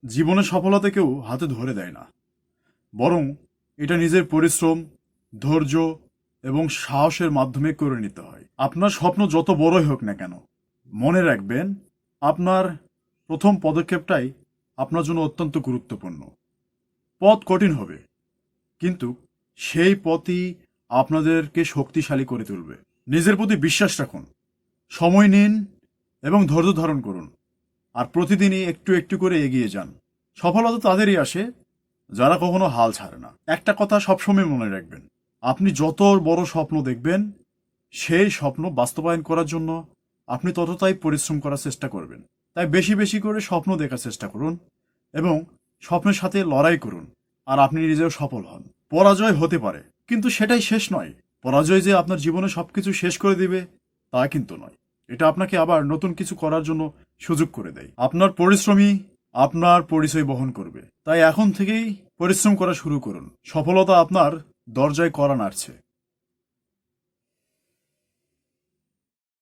জীবনে সফলতা কেউ হাতে ধরে দেয় না, বরং এটা নিজের পরিশ্রম, ধৈর্য এবং সাহসের মাধ্যমে করে নিতে হয়। আপনার স্বপ্ন যত বড়ই হোক না কেন, মনে রাখবেন আপনার প্রথম পদক্ষেপটাই আপনার জন্য অত্যন্ত গুরুত্বপূর্ণ। পথ কঠিন হবে, কিন্তু সেই পথই আপনাদেরকে শক্তিশালী করে তুলবে। নিজের প্রতি বিশ্বাস রাখুন, সময় নিন এবং ধৈর্য ধারণ করুন, আর প্রতিদিনই একটু একটু করে এগিয়ে যান। সফলতা তাদেরই আসে যারা কখনো হাল ছাড়ে না। একটা কথা সবসময় মনে রাখবেন, আপনি যত বড় স্বপ্ন দেখবেন, সেই স্বপ্ন বাস্তবায়ন করার জন্য আপনি ততটাই পরিশ্রম করার চেষ্টা করবেন। তাই বেশি বেশি করে স্বপ্ন দেখার চেষ্টা করুন এবং স্বপ্নের সাথে লড়াই করুন, আর আপনি নিজেও সফল হন। পরাজয় হতে পারে, কিন্তু সেটাই শেষ নয়। পরাজয় যে আপনার জীবনে সবকিছু শেষ করে দিবে তা কিন্তু নয়। এটা আপনাকে আবার নতুন কিছু করার জন্য সুযোগ করে দেয়। আপনার পরিশ্রমই আপনার পরিচয় বহন করবে। তাই এখন থেকেই পরিশ্রম করা শুরু করুন। সফলতা আপনার দরজায় কড়া নাড়ছে।